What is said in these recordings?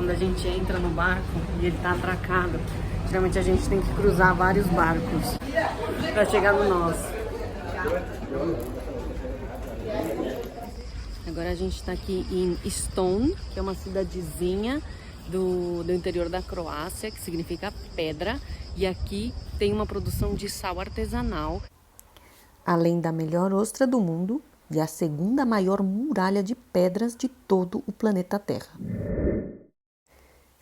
quando a gente entra no barco e ele tá atracado, geralmente a gente tem que cruzar vários barcos para chegar no nosso. Agora a gente está aqui em Stone, que é uma cidadezinha do interior da Croácia, que significa pedra, e aqui tem uma produção de sal artesanal. Além da melhor ostra do mundo e a segunda maior muralha de pedras de todo o planeta Terra.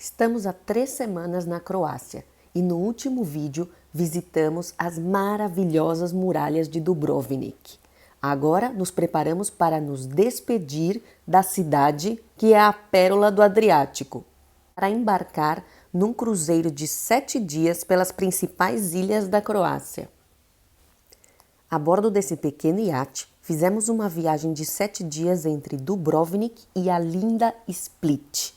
Estamos há 3 semanas na Croácia e no último vídeo visitamos as maravilhosas muralhas de Dubrovnik. Agora nos preparamos para nos despedir da cidade que é a pérola do Adriático, para embarcar num cruzeiro de 7 dias pelas principais ilhas da Croácia. A bordo desse pequeno iate, fizemos uma viagem de 7 dias entre Dubrovnik e a linda Split.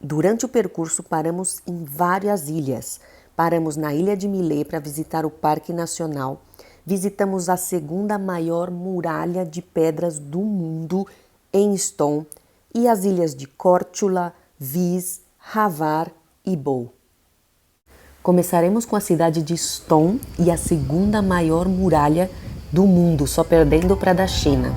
Durante o percurso paramos em várias ilhas. Paramos na ilha de Milé para visitar o Parque Nacional. Visitamos a segunda maior muralha de pedras do mundo em Stone e as ilhas de Korčula, Vis, Hvar e Bol. Começaremos com a cidade de Stone e a segunda maior muralha do mundo, só perdendo para a da China.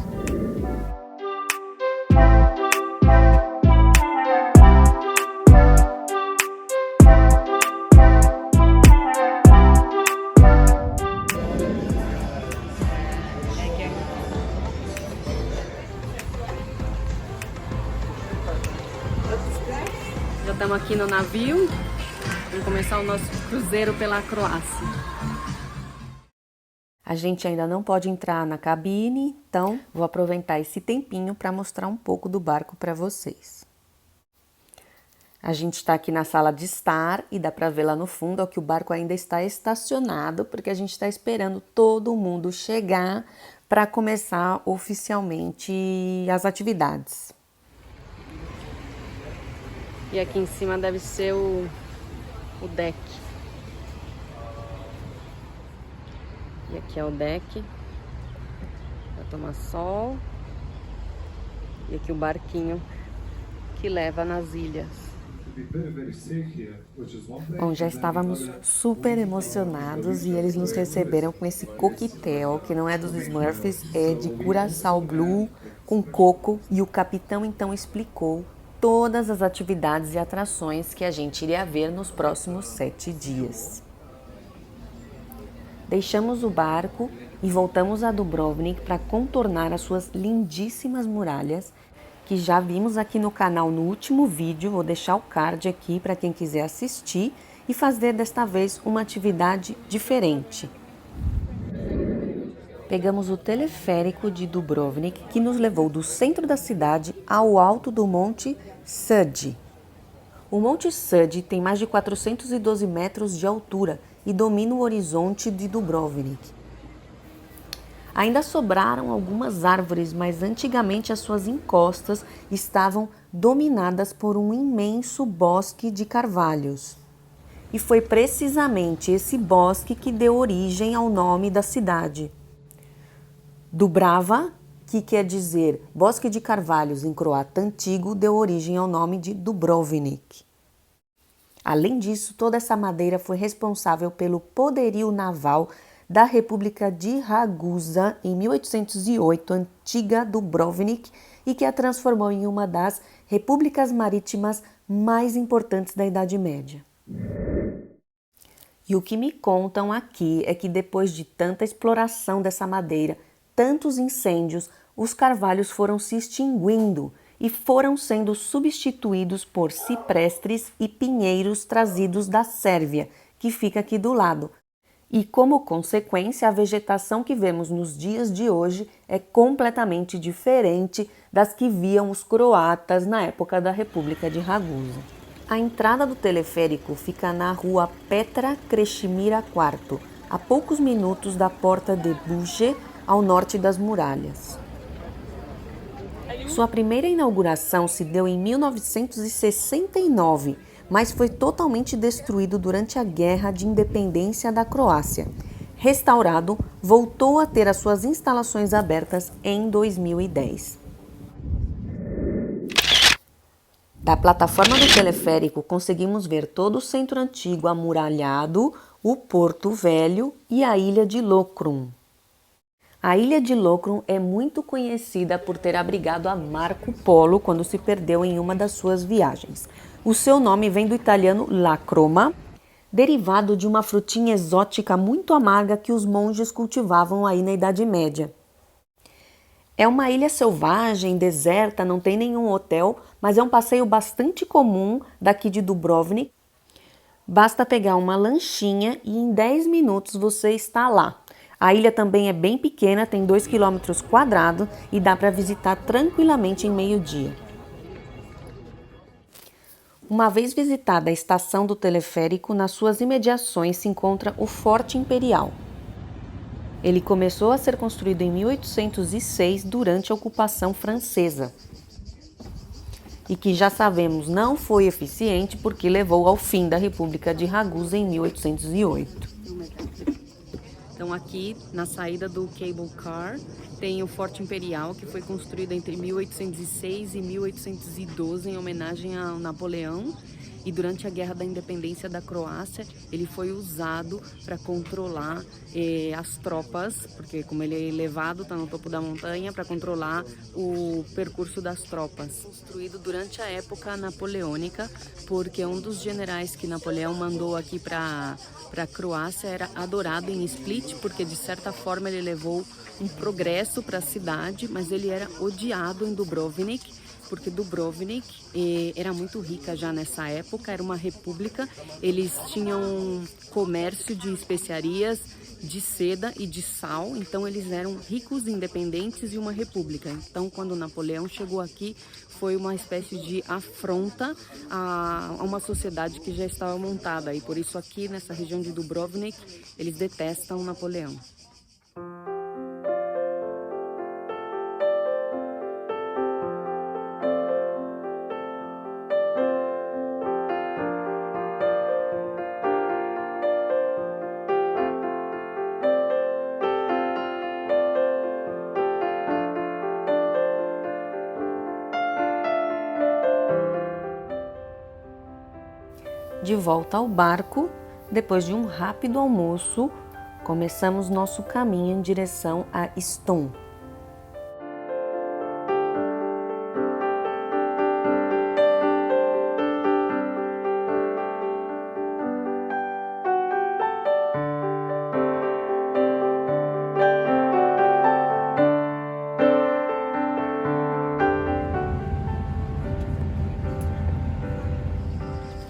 Já estamos aqui no navio, vamos começar o nosso cruzeiro pela Croácia. A gente ainda não pode entrar na cabine, então vou aproveitar esse tempinho para mostrar um pouco do barco para vocês. A gente está aqui na sala de estar e dá para ver lá no fundo ó, que o barco ainda está estacionado, porque a gente está esperando todo mundo chegar para começar oficialmente as atividades. E aqui em cima deve ser o deck. E aqui é o deck para tomar sol. E aqui o barquinho que leva nas ilhas. Bom, já estávamos super emocionados e eles nos receberam com esse coquetel, que não é dos Smurfs, é de Curaçao Blue com coco. E o capitão então explicou todas as atividades e atrações que a gente iria ver nos próximos 7 dias. Deixamos o barco e voltamos a Dubrovnik para contornar as suas lindíssimas muralhas, que já vimos aqui no canal no último vídeo. Vou deixar o card aqui para quem quiser assistir e fazer desta vez uma atividade diferente. Pegamos o teleférico de Dubrovnik, que nos levou do centro da cidade ao alto do Monte Suđi. O Monte Suđi tem mais de 412 metros de altura e domina o horizonte de Dubrovnik. Ainda sobraram algumas árvores, mas antigamente as suas encostas estavam dominadas por um imenso bosque de carvalhos. E foi precisamente esse bosque que deu origem ao nome da cidade. Dubrava, que quer dizer bosque de carvalhos em croata antigo, deu origem ao nome de Dubrovnik. Além disso, toda essa madeira foi responsável pelo poderio naval da República de Ragusa em 1808, antiga Dubrovnik, e que a transformou em uma das repúblicas marítimas mais importantes da Idade Média. E o que me contam aqui é que depois de tanta exploração dessa madeira, tantos incêndios, os carvalhos foram se extinguindo e foram sendo substituídos por ciprestes e pinheiros trazidos da Sérvia, que fica aqui do lado. E como consequência, a vegetação que vemos nos dias de hoje é completamente diferente das que viam os croatas na época da República de Ragusa. A entrada do teleférico fica na rua Petra Krešimira IV, a poucos minutos da Porta de Buje, ao norte das muralhas. Sua primeira inauguração se deu em 1969, mas foi totalmente destruído durante a Guerra de Independência da Croácia. Restaurado, voltou a ter as suas instalações abertas em 2010. Da plataforma do teleférico conseguimos ver todo o centro antigo amuralhado, o Porto Velho e a ilha de Lokrum. A ilha de Lokrum é muito conhecida por ter abrigado a Marco Polo quando se perdeu em uma das suas viagens. O seu nome vem do italiano lacroma, derivado de uma frutinha exótica muito amarga que os monges cultivavam aí na Idade Média. É uma ilha selvagem, deserta, não tem nenhum hotel, mas é um passeio bastante comum daqui de Dubrovnik. Basta pegar uma lanchinha e em 10 minutos você está lá. A ilha também é bem pequena, tem 2 km² e dá para visitar tranquilamente em meio-dia. Uma vez visitada a estação do teleférico, nas suas imediações se encontra o Forte Imperial. Ele começou a ser construído em 1806 durante a ocupação francesa e que já sabemos não foi eficiente porque levou ao fim da República de Ragusa em 1808. Então aqui na saída do Cable Car tem o Forte Imperial, que foi construído entre 1806 e 1812 em homenagem ao Napoleão. E durante a Guerra da Independência da Croácia, ele foi usado para controlar as tropas, porque como ele é elevado, está no topo da montanha, para controlar o percurso das tropas. Construído durante a época napoleônica, porque um dos generais que Napoleão mandou aqui para a Croácia era adorado em Split, porque de certa forma ele levou um progresso para a cidade, mas ele era odiado em Dubrovnik, porque Dubrovnik era muito rica já nessa época, era uma república, eles tinham comércio de especiarias, de seda e de sal, então eles eram ricos, independentes e uma república. Então quando Napoleão chegou aqui, foi uma espécie de afronta a uma sociedade que já estava montada, e por isso aqui nessa região de Dubrovnik, eles detestam Napoleão. De volta ao barco, depois de um rápido almoço, começamos nosso caminho em direção a Stone.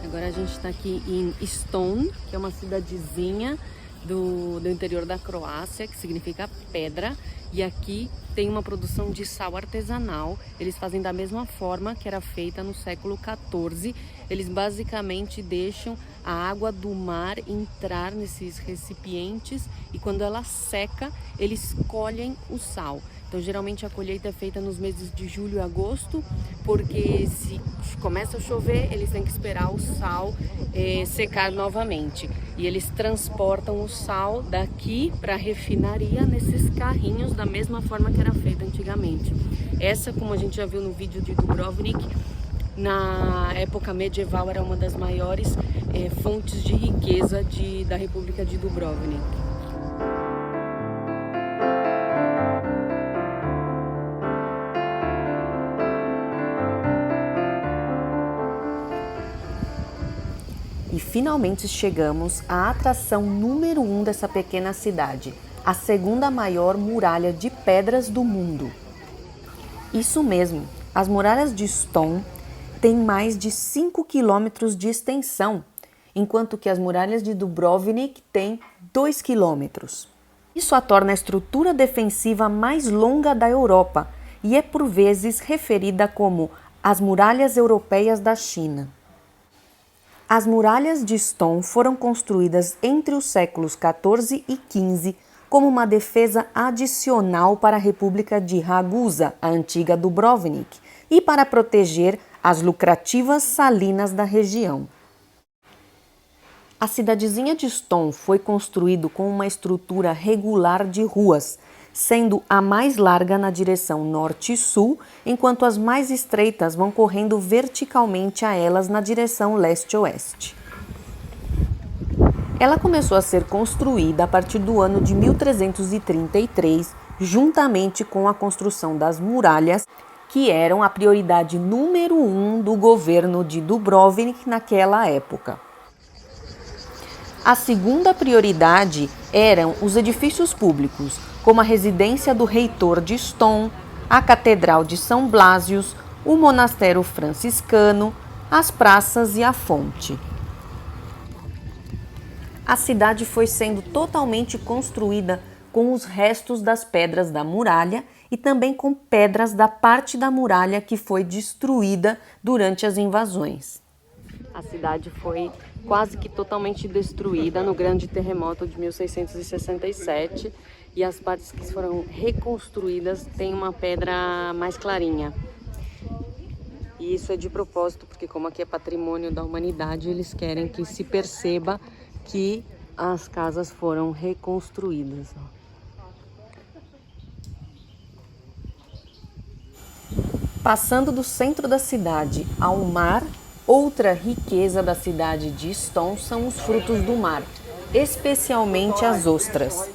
Agora a gente está aqui em Stone, que é uma cidadezinha do interior da Croácia, que significa pedra. E aqui tem uma produção de sal artesanal. Eles fazem da mesma forma que era feita no século XIV. Eles basicamente deixam a água do mar entrar nesses recipientes e quando ela seca, eles colhem o sal. Então, geralmente a colheita é feita nos meses de julho e agosto, porque se começa a chover, eles têm que esperar o sal secar novamente. E eles transportam o sal daqui para a refinaria nesses carrinhos, da mesma forma que era feita antigamente. Essa, como a gente já viu no vídeo de Dubrovnik, na época medieval era uma das maiores fontes de riqueza da República de Dubrovnik. E finalmente chegamos à atração número 1 dessa pequena cidade, a segunda maior muralha de pedras do mundo. Isso mesmo, as muralhas de Stone têm mais de 5 quilômetros de extensão, enquanto que as muralhas de Dubrovnik têm 2 quilômetros. Isso a torna a estrutura defensiva mais longa da Europa e é por vezes referida como as muralhas europeias da China. As muralhas de Stone foram construídas entre os séculos XIV e XV como uma defesa adicional para a República de Ragusa, a antiga Dubrovnik, e para proteger as lucrativas salinas da região. A cidadezinha de Stone foi construída com uma estrutura regular de ruas, sendo a mais larga na direção norte e sul, enquanto as mais estreitas vão correndo verticalmente a elas na direção leste-oeste. Ela começou a ser construída a partir do ano de 1333, juntamente com a construção das muralhas, que eram a prioridade número 1 do governo de Dubrovnik naquela época. A segunda prioridade eram os edifícios públicos, como a residência do reitor de Stone, a Catedral de São Blasius, o monastério franciscano, as praças e a fonte. A cidade foi sendo totalmente construída com os restos das pedras da muralha e também com pedras da parte da muralha que foi destruída durante as invasões. A cidade foi quase que totalmente destruída no grande terremoto de 1667 e as partes que foram reconstruídas têm uma pedra mais clarinha. E isso é de propósito, porque como aqui é patrimônio da humanidade, eles querem que se perceba que as casas foram reconstruídas. Passando do centro da cidade ao mar, outra riqueza da cidade de Stone são os frutos do mar, especialmente as ostras.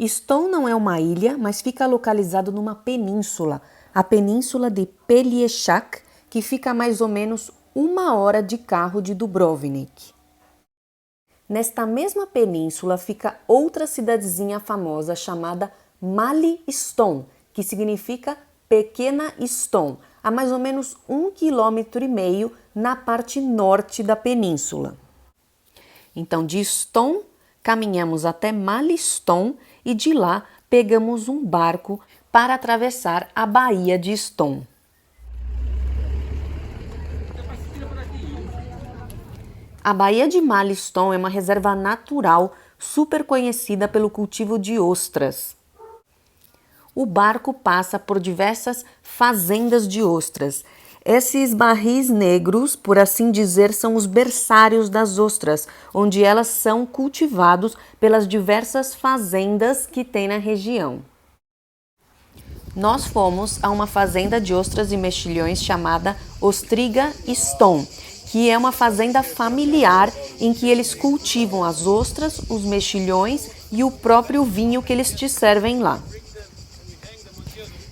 Stone não é uma ilha, mas fica localizado numa península, a península de Pelješac, que fica a mais ou menos 1 hora de carro de Dubrovnik. Nesta mesma península fica outra cidadezinha famosa chamada Mali Stone, que significa Pequena Stone, a mais ou menos 1,5 km na parte norte da península. Então, de Stone, caminhamos até Mali Stone e de lá pegamos um barco para atravessar a Baía de Stone. A Baía de Mali Stone é uma reserva natural super conhecida pelo cultivo de ostras. O barco passa por diversas fazendas de ostras. Esses barris negros, por assim dizer, são os berçários das ostras, onde elas são cultivadas pelas diversas fazendas que tem na região. Nós fomos a uma fazenda de ostras e mexilhões chamada Ostriga Stone, que é uma fazenda familiar em que eles cultivam as ostras, os mexilhões e o próprio vinho que eles te servem lá.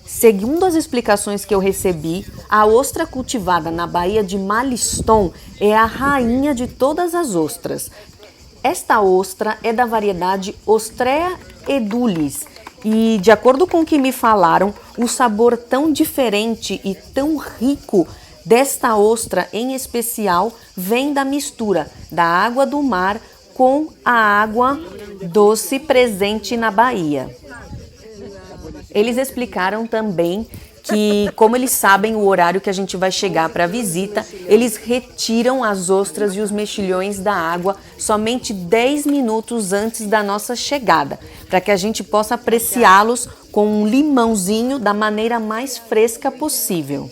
Segundo as explicações que eu recebi, a ostra cultivada na Baía de Mali Stone é a rainha de todas as ostras. Esta ostra é da variedade Ostrea edulis e, de acordo com o que me falaram, o sabor tão diferente e tão rico desta ostra em especial vem da mistura da água do mar com a água doce presente na baía. Eles explicaram também que, como eles sabem o horário que a gente vai chegar para a visita, eles retiram as ostras e os mexilhões da água somente 10 minutos antes da nossa chegada, para que a gente possa apreciá-los com um limãozinho da maneira mais fresca possível.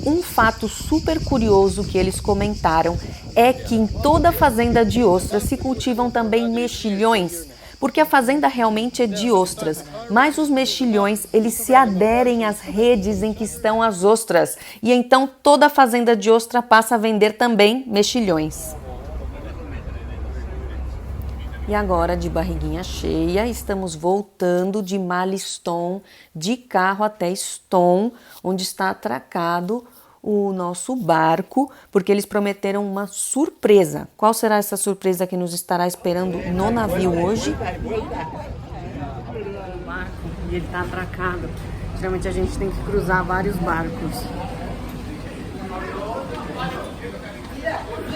Um fato super curioso que eles comentaram é que em toda a fazenda de ostras se cultivam também mexilhões, porque a fazenda realmente é de ostras, mas os mexilhões eles se aderem às redes em que estão as ostras e então toda a fazenda de ostra passa a vender também mexilhões. E agora, de barriguinha cheia, estamos voltando de Mali Stone de carro até Stone, onde está atracado o nosso barco, porque eles prometeram uma surpresa. Qual será essa surpresa que nos estará esperando no navio hoje? O barco, e ele está atracado. Geralmente a gente tem que cruzar vários barcos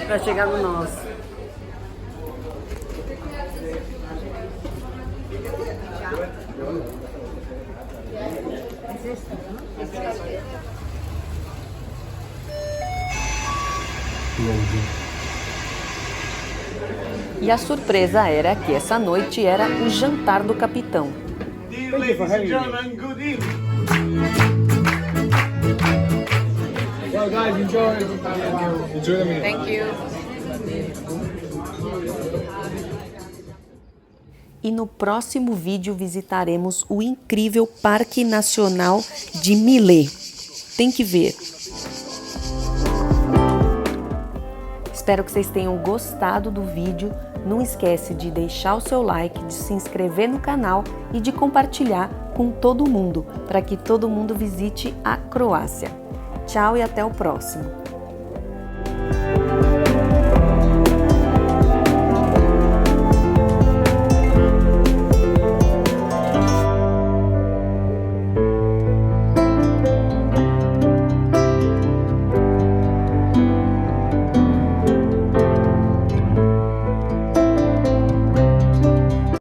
para chegar no nosso. E a surpresa era que essa noite era o jantar do capitão. E no próximo vídeo visitaremos o incrível Parque Nacional de Milé. Tem que ver! Espero que vocês tenham gostado do vídeo. Não esquece de deixar o seu like, de se inscrever no canal e de compartilhar com todo mundo, para que todo mundo visite a Croácia. Tchau e até o próximo!